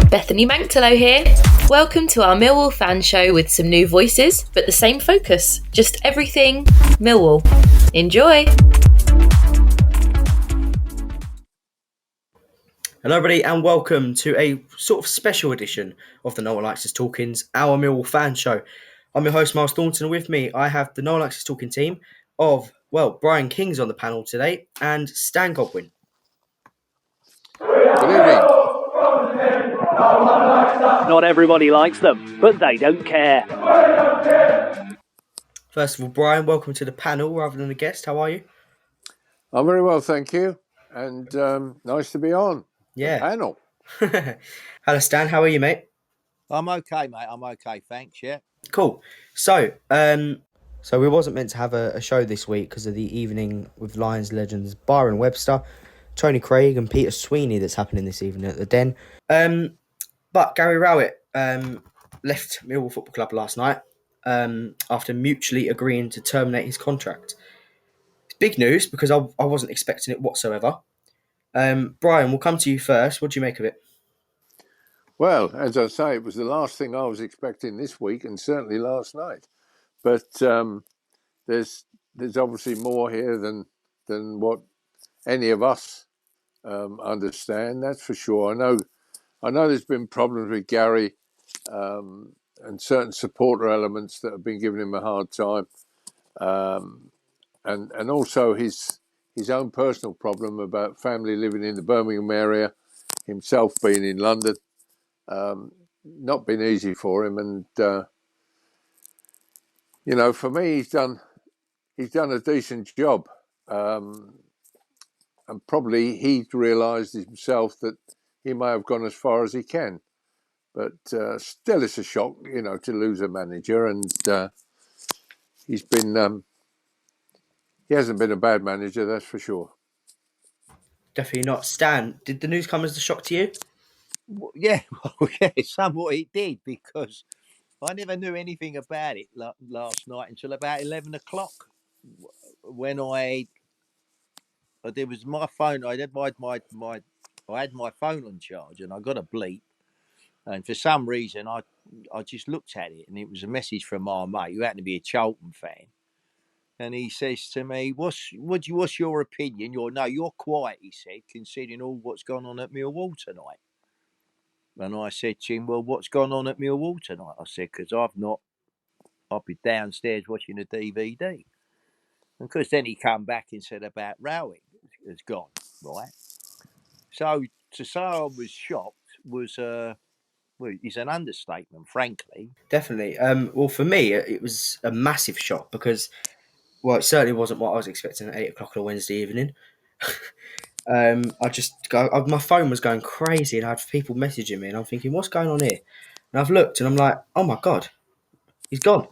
Bethany Manctelo here. Welcome to our Millwall fan show with some new voices, but the same focus. Just everything Millwall. Enjoy! Hello everybody and welcome to a sort of special edition of the No One Likes Us Talking's Our Millwall fan show. I'm your host Myles Thornton, and with me I have the No One Likes Us Talking team of, Bryan King's on the panel today and Stan Godwin. Good evening. Not everybody likes them, but they don't care. First of all, Bryan, welcome to the panel rather than a guest. How are you? I'm very well, thank you. And nice to be on the panel. Hello, Stan. How are you, mate? I'm okay, mate. I'm okay, thanks, yeah. Cool. So we wasn't meant to have a show this week because of the evening with Lions legends Byron Webster, Tony Craig and Peter Sweeney that's happening this evening at the Den. But Gary Rowett left Millwall Football Club last night after mutually agreeing to terminate his contract. It's big news because I wasn't expecting it whatsoever. Bryan, we'll come to you first. What do you make of it? Well, as I say, it was the last thing I was expecting this week and certainly last night. But there's obviously more here than what any of us understand, that's for sure. I know there's been problems with Gary and certain supporter elements that have been giving him a hard time, and also his own personal problem about family living in the Birmingham area, himself being in London, not been easy for him. And for me, he's done a decent job, and probably he's realised himself that he may have gone as far as he can. But still, it's a shock, to lose a manager. And he hasn't been a bad manager, that's for sure. Definitely not. Stan, did the news come as a shock to you? Yeah, somewhat it did, because I never knew anything about it last night until about 11 o'clock when there was my phone. I had my phone on charge and I got a bleep. And for some reason, I just looked at it, and it was a message from my mate who happened to be a Charlton fan. And he says to me, "What's your opinion? You're quiet," he said, "considering all what's gone on at Millwall tonight." And I said to him, "Well, what's gone on at Millwall tonight?" I said, "Because I've been downstairs watching the DVD." And because then he come back and said about Rowett has gone, right? So to say I was shocked is an understatement, frankly. Definitely. Well, for me, it was a massive shock because, it certainly wasn't what I was expecting at 8 o'clock on a Wednesday evening. My phone was going crazy and I had people messaging me and I'm thinking, what's going on here? And I've looked and I'm like, oh my God, he's gone.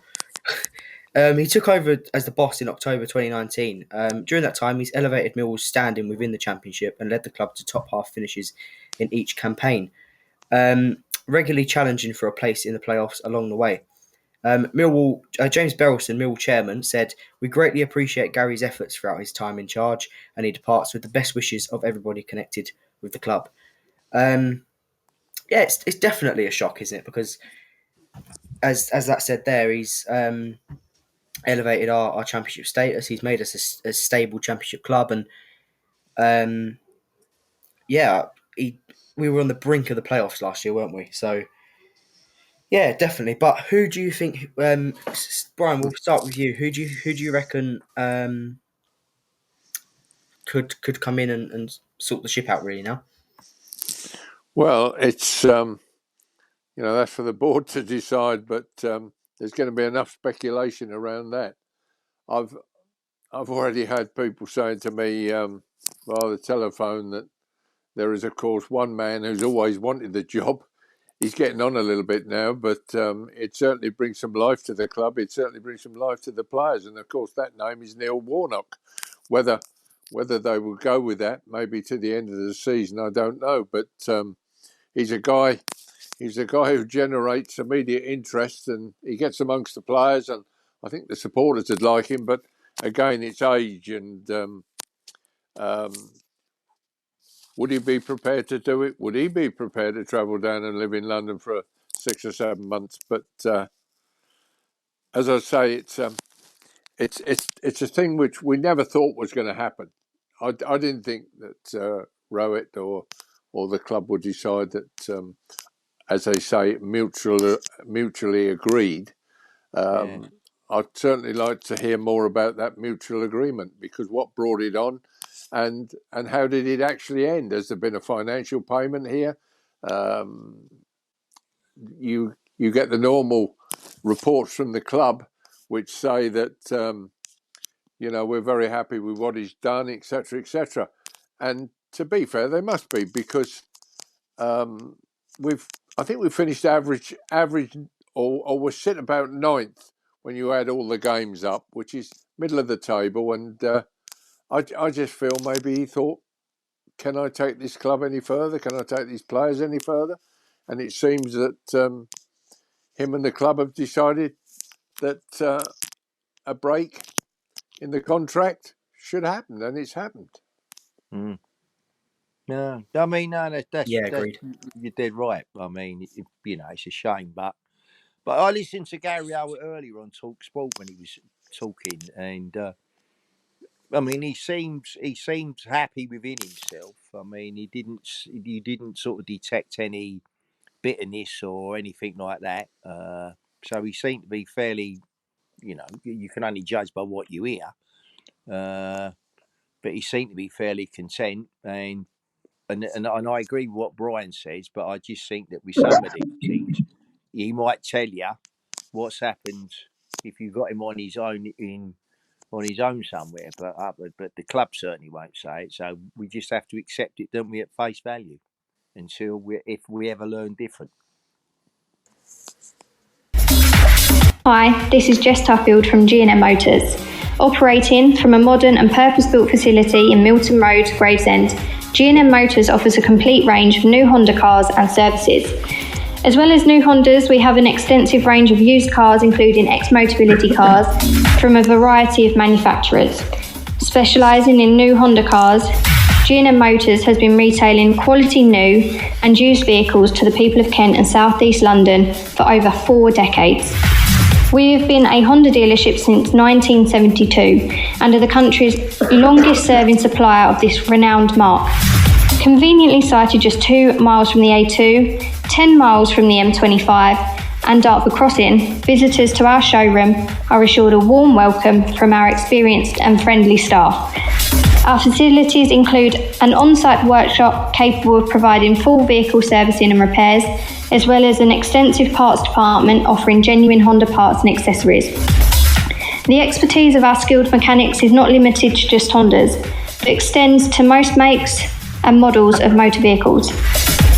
He took over as the boss in October 2019. During that time, he's elevated Millwall's standing within the Championship and led the club to top half finishes in each campaign, regularly challenging for a place in the playoffs along the way. James Berylson, Millwall chairman, said, "We greatly appreciate Gary's efforts throughout his time in charge, and he departs with the best wishes of everybody connected with the club." It's definitely a shock, isn't it? Because as that said there, he's elevated our championship status. He's made us a stable championship club, and we were on the brink of the playoffs last year, weren't we? So. Yeah, definitely. But who do you think, Bryan? We'll start with you. Who do you reckon could come in and sort the ship out really now? Well, it's that's for the board to decide, but there's going to be enough speculation around that. I've already had people saying to me via the telephone that there is, of course, one man who's always wanted the job. He's getting on a little bit now, but it certainly brings some life to the club. It certainly brings some life to the players. And, of course, that name is Neil Warnock. Whether they will go with that, maybe to the end of the season, I don't know. But he's a guy who generates immediate interest, and he gets amongst the players. And I think the supporters would like him. But, again, it's age and Would he be prepared to do it? Would he be prepared to travel down and live in London for 6 or 7 months? But as I say, it's a thing which we never thought was going to happen. I didn't think that Rowett or the club would decide that, as they say, mutually agreed. I'd certainly like to hear more about that mutual agreement, because what brought it on, and how did it actually end? Has there been a financial payment here? You get the normal reports from the club, which say that we're very happy with what he's done, etc., etc. And to be fair, they must be, because I think we finished average, or we're sitting about 9th when you add all the games up, which is middle of the table. And I just feel maybe he thought, can I take this club any further? Can I take these players any further? And it seems that him and the club have decided that a break in the contract should happen, and it's happened. No, I mean, no, that's agreed. You're dead right. I mean, it's a shame, but I listened to Gary Rowett earlier on Talk Sport when he was talking, and I mean, he seems happy within himself. I mean, you didn't sort of detect any bitterness or anything like that. So he seemed to be fairly, you can only judge by what you hear. But he seemed to be fairly content, and I agree with what Bryan says, but I just think that with some of these things, he might tell you what's happened if you got him on his own somewhere, but the club certainly won't say it. So we just have to accept it, don't we, at face value, if we ever learn different. Hi, this is Jess Tuffield from G&M Motors. Operating from a modern and purpose-built facility in Milton Road, Gravesend, G&M Motors offers a complete range of new Honda cars and services. As well as new Hondas, we have an extensive range of used cars, including ex-Motability cars from a variety of manufacturers. Specialising in new Honda cars, G&M Motors has been retailing quality new and used vehicles to the people of Kent and South East London for over 4 decades. We have been a Honda dealership since 1972 and are the country's longest serving supplier of this renowned marque. Conveniently sited just 2 miles from the A2, 10 miles from the M25 and Dartford Crossing, visitors to our showroom are assured a warm welcome from our experienced and friendly staff. Our facilities include an on-site workshop capable of providing full vehicle servicing and repairs, as well as an extensive parts department offering genuine Honda parts and accessories. The expertise of our skilled mechanics is not limited to just Hondas, but extends to most makes and models of motor vehicles.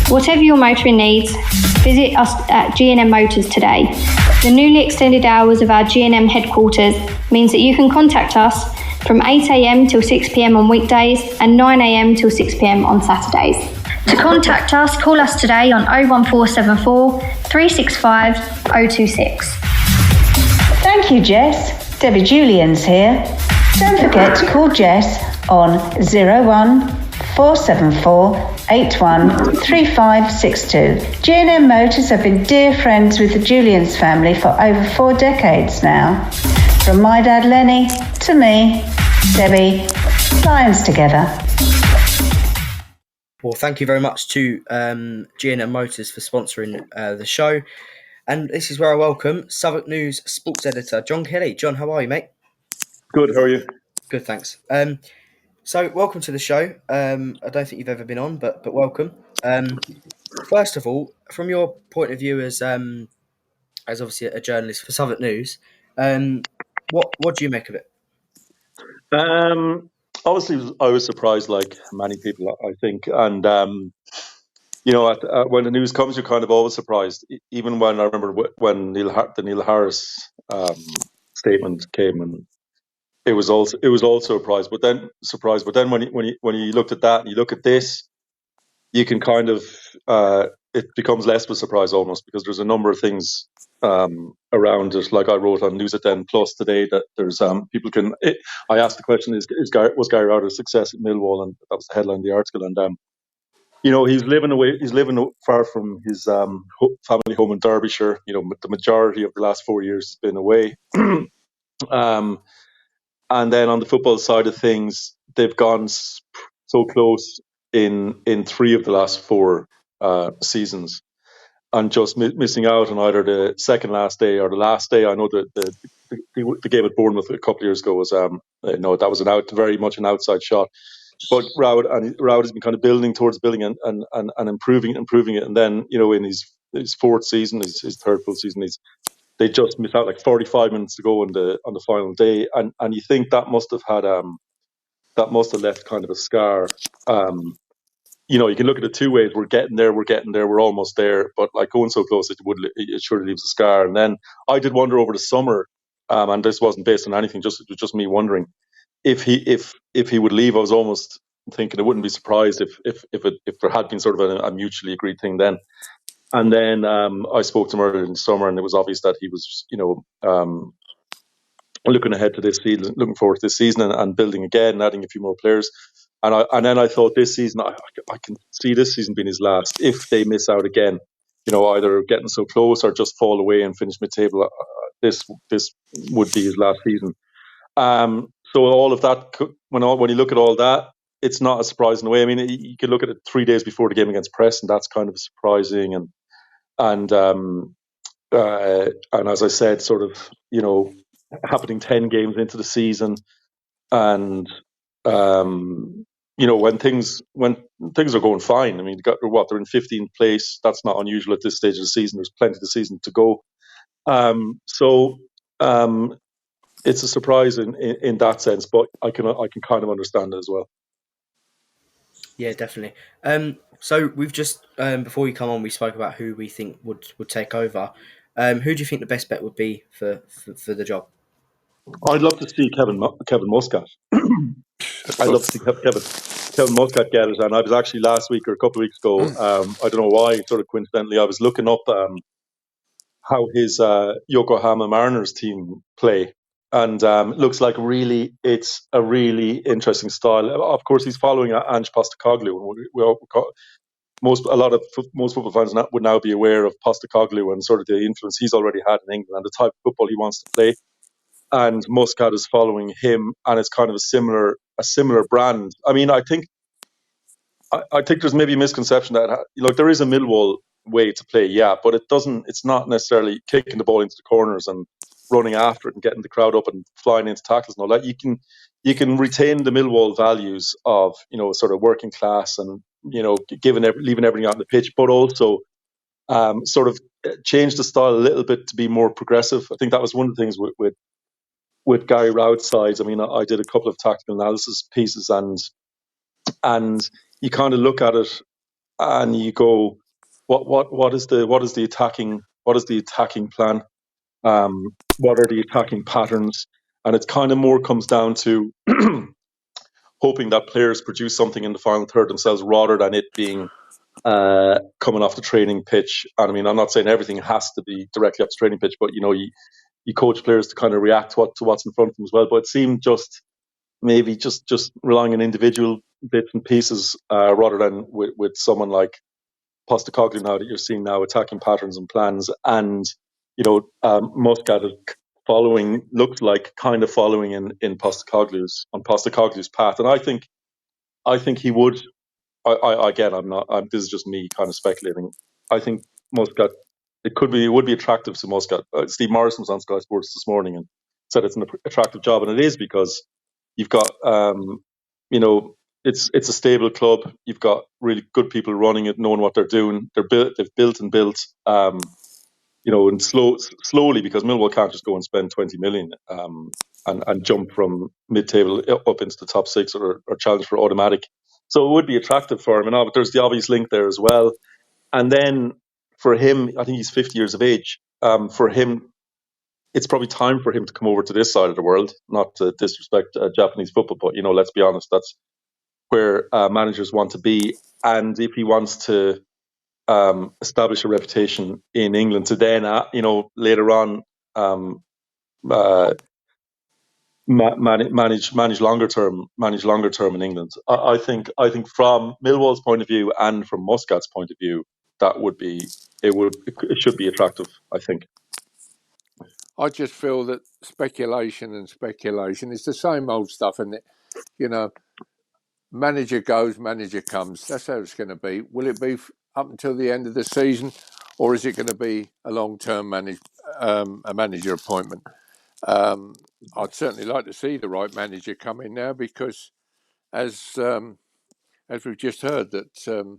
Whatever your motoring needs, visit us at G&M Motors today. The newly extended hours of our G&M headquarters means that you can contact us from 8 a.m. till 6 p.m. on weekdays and 9 a.m. till 6 p.m. on Saturdays. To contact us, call us today on 01474 365 026. Thank you, Jess. Debbie Julian's here. Don't forget to call Jess on 01474 813562. G&M Motors have been dear friends with the Julians family for over 4 decades now. From my dad Lenny to me, Debbie, lions together. Well, thank you very much to G&M Motors for sponsoring the show. And this is where I welcome Southwark News sports editor John Kelly. John, how are you, mate? Good, how are you? Good, thanks. So, welcome to the show. I don't think you've ever been on, but welcome. First of all, from your point of view as obviously a journalist for Southwark News, what do you make of it? Obviously, I was surprised, like many people, I think. And, when the news comes, you're kind of always surprised. Even when I remember when the Neil Harris statement came, and it was also a surprise. But then when you looked at that and you look at this, you can kind of it becomes less of a surprise almost, because there's a number of things around it. Like I wrote on News at 10 Plus today that there's people can. I asked the question: was Gary Rowett a success at Millwall? And that was the headline of the article. And He's living away. He's living far from his family home in Derbyshire. The majority of the last 4 years has been away. And then on the football side of things, they've gone so close in 3 of the last 4 seasons, and just missing out on either the second last day or the last day. I know that the game at Bournemouth a couple of years ago was that was very much an outside shot. But Rowett has been kind of building towards building and improving it, and then in his fourth season, his third full season, they just missed out like 45 minutes to go on the final day, and you think that must have left kind of a scar. You can look at it 2 ways. We're getting there, we're almost there, but like going so close, it surely leaves a scar. And then I did wonder over the summer, and this wasn't based on anything, it was just me wondering if he would leave. I was almost thinking I wouldn't be surprised if there had been sort of a mutually agreed thing then. And then I spoke to him earlier in the summer, and it was obvious that he was, looking ahead to this season, looking forward to this season, and building again, and adding a few more players. And then I thought this season, I can see this season being his last if they miss out again. Either getting so close or just fall away and finish mid-table. This would be his last season. So all of that, when you look at all that, it's not a surprising way. I mean, you could look at it 3 days before the game against Preston. That's kind of surprising, and as I said, sort of happening 10 games into the season, and when things are going fine. I mean, they're in 15th place. That's not unusual at this stage of the season. There's plenty of the season to go. So it's a surprise in that sense, but I can kind of understand it as well. Yeah, definitely. So we've just before you come on, we spoke about who we think would take over. Who do you think the best bet would be for the job? I'd love to see Kevin Muscat. I'd love to see Kevin Muscat get it. And I was actually last week or a couple of weeks ago, I don't know why, sort of coincidentally, I was looking up how his Yokohama Mariners team play. And looks like it's a really interesting style. Of course, he's following Ange Postecoglou. Most football fans would now be aware of Postecoglou and sort of the influence he's already had in England and the type of football he wants to play. And Muscat is following him, and it's kind of a similar brand. I mean, I think there's maybe a misconception that there is a Millwall way to play, yeah, but it's not necessarily kicking the ball into the corners and running after it and getting the crowd up and flying into tackles and all that. You can retain the Millwall values of sort of working class and leaving everything out on the pitch, but also sort of change the style a little bit to be more progressive. I think that was one of the things with Gary Rowett's sides. I mean, I did a couple of tactical analysis pieces, and you kind of look at it and you go, what is the attacking plan? What are the attacking patterns? And it kind of more comes down to hoping that players produce something in the final third themselves, rather than it being coming off the training pitch. And I mean, I'm not saying everything has to be directly off the training pitch, but you coach players to kind of react to what's in front of them as well. But it seemed just relying on individual bits and pieces rather than with someone like Postecoglou now that you're seeing now attacking patterns and plans. And Muscat is looks like kind of following in Postecoglou's path. And I think he would. This is just me kind of speculating. I think Muscat, it would be attractive to Muscat. Steve Morrison was on Sky Sports this morning and said it's an attractive job, and it is because you've got, it's a stable club. You've got really good people running it, knowing what they're doing. They've built, and slowly, because Millwall can't just go and spend 20 million and jump from mid-table up into the top 6 or challenge for automatic. So it would be attractive for him. But there's the obvious link there as well. And then for him, I think he's 50 years of age. For him, it's probably time for him to come over to this side of the world, not to disrespect Japanese football, but, let's be honest, that's where managers want to be. And if he wants to establish a reputation in England to then, later on, manage longer term in England. I think from Millwall's point of view and from Muscat's point of view, it should be attractive. I think. I just feel that speculation is the same old stuff, isn't it? You know, manager goes, manager comes. That's how it's going to be. Will it be up until the end of the season, or is it going to be a long-term manager appointment? I'd certainly like to see the right manager come in now, because as we've just heard, that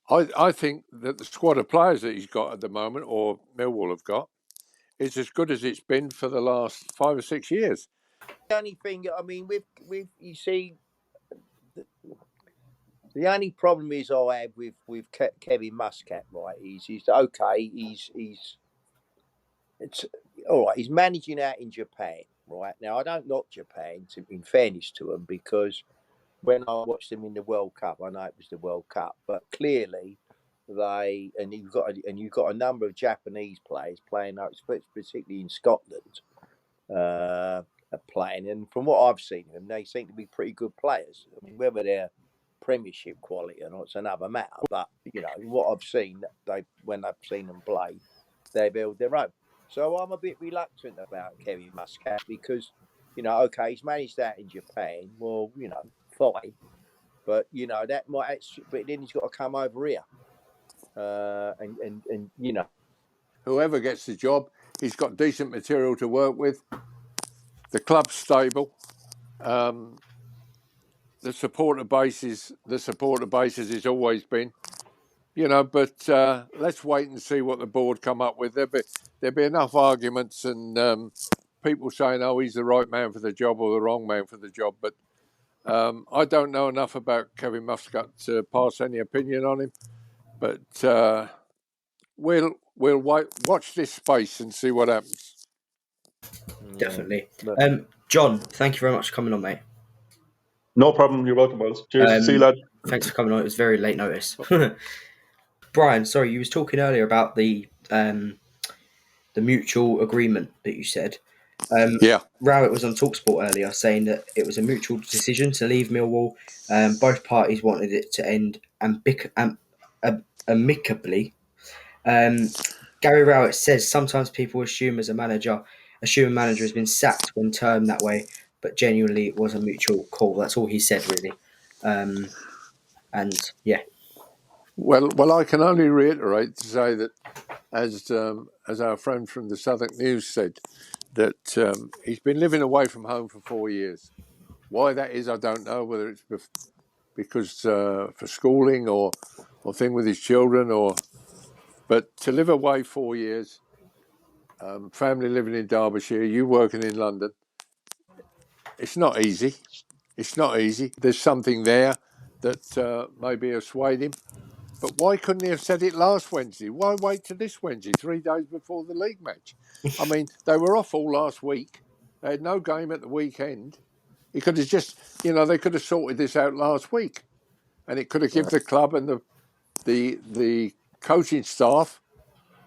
I think that the squad of players that he's got at the moment, or Millwall have got, is as good as it's been for the last 5 or 6 years. The only thing, I mean, with you see, the only problem is I have with Kevin Muscat, right? He's okay. It's all right. He's managing out in Japan, right? Now I don't knock Japan, in fairness to them, because when I watched them in the World Cup, I know it was the World Cup, but clearly you've got a number of Japanese players playing, particularly in Scotland, playing, and from what I've seen of them, they seem to be pretty good players. I mean, whether they're Premiership quality or not, it's another matter. But what I've seen, when I've seen them play, they build their own. So I'm a bit reluctant about Kevin Muscat, because okay, he's managed that in Japan. Well, fine, but that might. But then he's got to come over here, and whoever gets the job, he's got decent material to work with. The club's stable. The supporter base as it's always been, but let's wait and see what the board come up with. There'll be enough arguments and people saying, oh, he's the right man for the job or the wrong man for the job. But I don't know enough about Kevin Muscat to pass any opinion on him. But we'll watch this space and see what happens. Definitely. John, thank you very much for coming on, mate. No problem. You're welcome, Myles. Cheers. See you, lad. Thanks for coming on. It was very late notice. Brian, sorry, you was talking earlier about the mutual agreement that you said. Yeah. Rowett was on TalkSport earlier saying that it was a mutual decision to leave Millwall. Both parties wanted it to end amicably. Gary Rowett says sometimes people assume a manager has been sacked when termed that way, but genuinely it was a mutual call. That's all he said, really. And yeah. Well, I can only reiterate to say that, as our friend from the Southwark News said, that he's been living away from home for 4 years. Why that is, I don't know. Whether it's because for schooling or thing with his children, but to live away 4 years, family living in Derbyshire, you working in London, it's not easy. It's not easy. There's something there that maybe has swayed him. But why couldn't he have said it last Wednesday? Why wait till this Wednesday, 3 days before the league match? I mean, they were off all last week. They had no game at the weekend. He could have just, they could have sorted this out last week, and it could have given the club and the coaching staff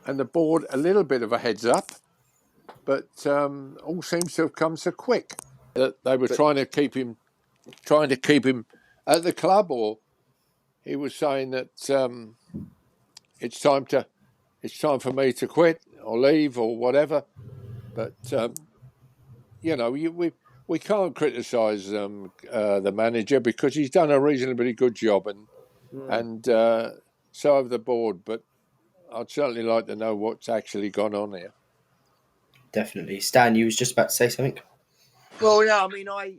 and the board a little bit of a heads up. But all seems to have come so quick that they were trying to keep him at the club, or he was saying that it's time for me to quit or leave or whatever. But we can't criticise the manager, because he's done a reasonably good job, and so have the board. But I'd certainly like to know what's actually gone on here. Definitely. Stan, you was just about to say something? Well, yeah, I mean, I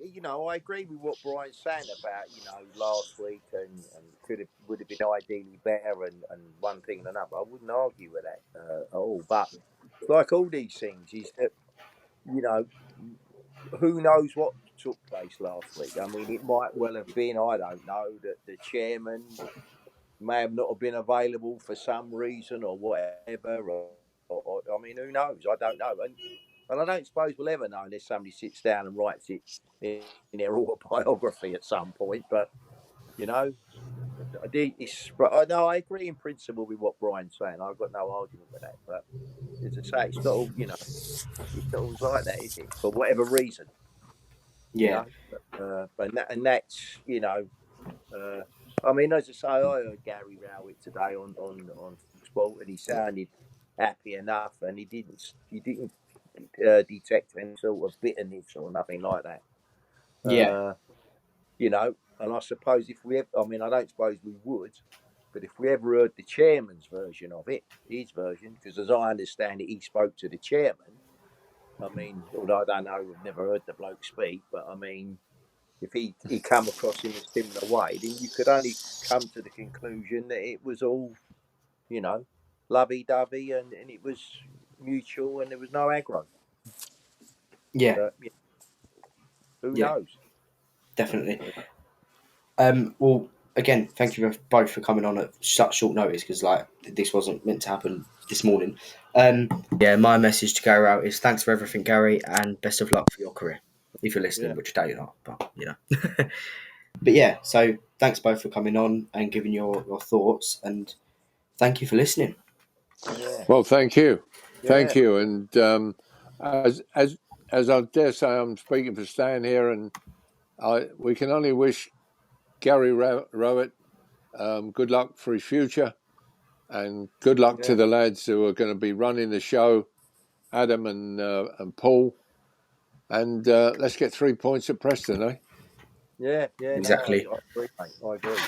agree with what Bryan's saying about, last week and would have been ideally better and one thing and another. I wouldn't argue with that at all. But like all these things, is that, who knows what took place last week? I mean, it might well have been, I don't know, that the chairman may have not have been available for some reason or whatever. Or I mean, who knows? I don't know. And I don't suppose we'll ever know unless somebody sits down and writes it in their autobiography at some point. But, I agree in principle with what Bryan's saying. I've got no argument with that. But as I say, it's not all, it's not always like that, is it? For whatever reason. You Yeah. know, and that's I mean, as I say, I heard Gary Rowett today on Sport, and he sounded happy enough, and he didn't detect any sort of bitterness or nothing like that. Yeah. You know, and I suppose if we ever, I mean, I don't suppose we would, but if we ever heard the chairman's version of it, his version, because as I understand it, he spoke to the chairman. I mean, although I don't know, I've never heard the bloke speak, but I mean, if he come across in a similar way, then you could only come to the conclusion that it was all, lovey-dovey and it was mutual and there was no aggro. Yeah. But who Yeah. knows? Definitely. Well, again, thank you both for coming on at such short notice, because like this wasn't meant to happen this morning. Yeah, my message to Gary out is thanks for everything, Gary, and best of luck for your career. If you're listening, Yeah. which I doubt you're not, but but yeah, so thanks both for coming on and giving your thoughts, and thank you for listening. Yeah. Well, thank you. Yeah. Thank you. And as I dare say, I'm speaking for Stan here, and we can only wish Gary Rowett good luck for his future, and good luck to the lads who are going to be running the show, Adam and Paul. And let's get 3 points at Preston, eh? Yeah. Exactly. No, I agree, mate. I agree.